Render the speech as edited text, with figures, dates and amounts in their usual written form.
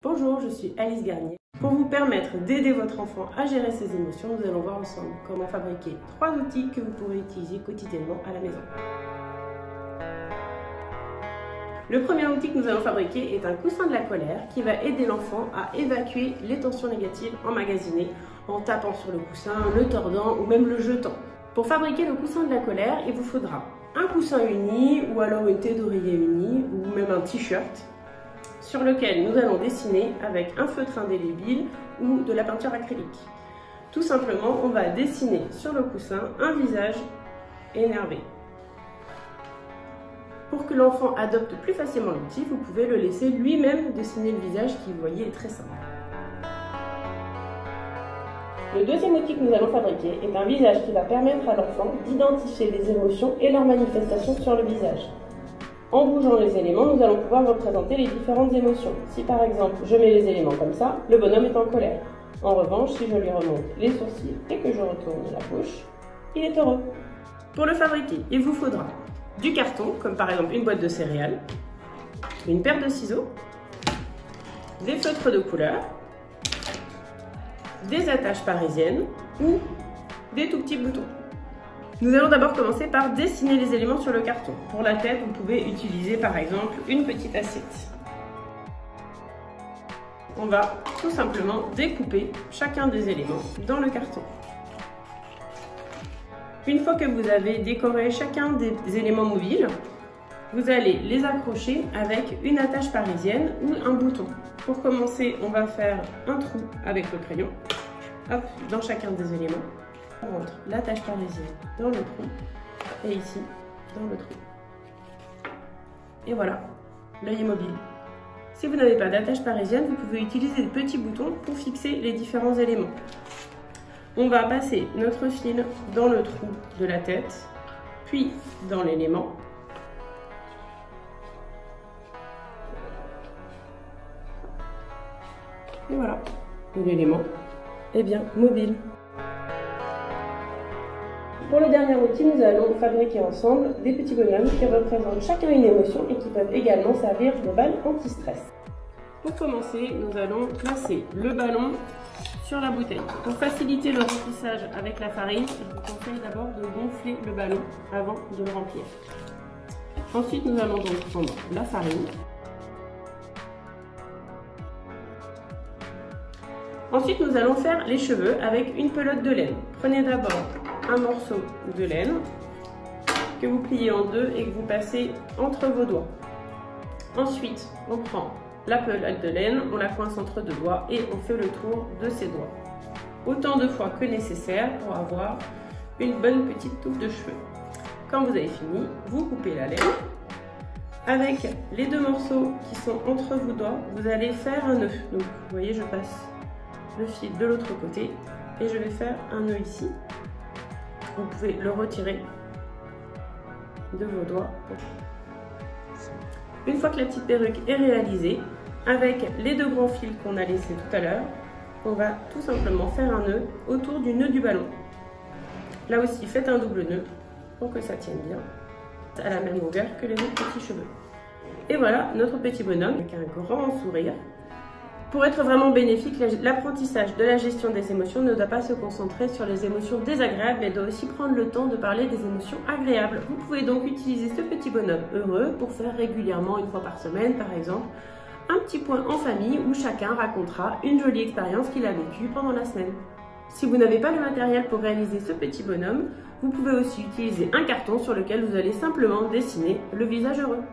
Bonjour, je suis Alice Garnier. Pour vous permettre d'aider votre enfant à gérer ses émotions, nous allons voir ensemble comment fabriquer 3 outils que vous pourrez utiliser quotidiennement à la maison. Le premier outil que nous allons fabriquer est un coussin de la colère qui va aider l'enfant à évacuer les tensions négatives emmagasinées en tapant sur le coussin, le tordant ou même le jetant. Pour fabriquer le coussin de la colère, il vous faudra un coussin uni ou alors une tête d'oreiller unie ou même un t-shirt sur lequel nous allons dessiner avec un feutre indélébile ou de la peinture acrylique. Tout simplement, on va dessiner sur le coussin un visage énervé. Pour que l'enfant adopte plus facilement l'outil, vous pouvez le laisser lui-même dessiner le visage qui, vous voyez, est très simple. Le deuxième outil que nous allons fabriquer est un visage qui va permettre à l'enfant d'identifier les émotions et leurs manifestations sur le visage. En bougeant les éléments, nous allons pouvoir représenter les différentes émotions. Si par exemple, je mets les éléments comme ça, le bonhomme est en colère. En revanche, si je lui remonte les sourcils et que je retourne la bouche, il est heureux. Pour le fabriquer, il vous faudra du carton, comme par exemple une boîte de céréales, une paire de ciseaux, des feutres de couleur, des attaches parisiennes ou des tout petits boutons. Nous allons d'abord commencer par dessiner les éléments sur le carton. Pour la tête, vous pouvez utiliser par exemple une petite assiette. On va tout simplement découper chacun des éléments dans le carton. Une fois que vous avez décoré chacun des éléments mobiles, vous allez les accrocher avec une attache parisienne ou un bouton. Pour commencer, on va faire un trou avec le crayon. Hop, dans chacun des éléments. On rentre l'attache parisienne dans le trou et ici dans le trou. Et voilà, l'œil est mobile. Si vous n'avez pas d'attache parisienne, vous pouvez utiliser des petits boutons pour fixer les différents éléments. On va passer notre fil dans le trou de la tête, puis dans l'élément. Et voilà, l'élément est bien mobile. Pour le dernier outil, nous allons fabriquer ensemble des petits bonhommes qui représentent chacun une émotion et qui peuvent également servir de balle anti-stress. Pour commencer, nous allons placer le ballon sur la bouteille. Pour faciliter le remplissage avec la farine, je vous conseille d'abord de gonfler le ballon avant de le remplir. Ensuite, nous allons donc prendre la farine. Ensuite, nous allons faire les cheveux avec une pelote de laine. Prenez d'abord un morceau de laine que vous pliez en deux et que vous passez entre vos doigts. Ensuite, on prend la pelote de laine, on la coince entre deux doigts et on fait le tour de ses doigts. Autant de fois que nécessaire pour avoir une bonne petite touffe de cheveux. Quand vous avez fini, vous coupez la laine. Avec les deux morceaux qui sont entre vos doigts, vous allez faire un nœud. Donc, vous voyez, je passe le fil de l'autre côté et je vais faire un nœud ici. Vous pouvez le retirer de vos doigts. Une fois que la petite perruque est réalisée, avec les deux grands fils qu'on a laissés tout à l'heure, on va tout simplement faire un nœud autour du nœud du ballon. Là aussi, faites un double nœud pour que ça tienne bien à la même longueur que les autres petits cheveux. Et voilà notre petit bonhomme avec un grand sourire. Pour être vraiment bénéfique, l'apprentissage de la gestion des émotions ne doit pas se concentrer sur les émotions désagréables, mais doit aussi prendre le temps de parler des émotions agréables. Vous pouvez donc utiliser ce petit bonhomme heureux pour faire régulièrement, une fois par semaine par exemple, un petit point en famille où chacun racontera une jolie expérience qu'il a vécue pendant la semaine. Si vous n'avez pas le matériel pour réaliser ce petit bonhomme, vous pouvez aussi utiliser un carton sur lequel vous allez simplement dessiner le visage heureux.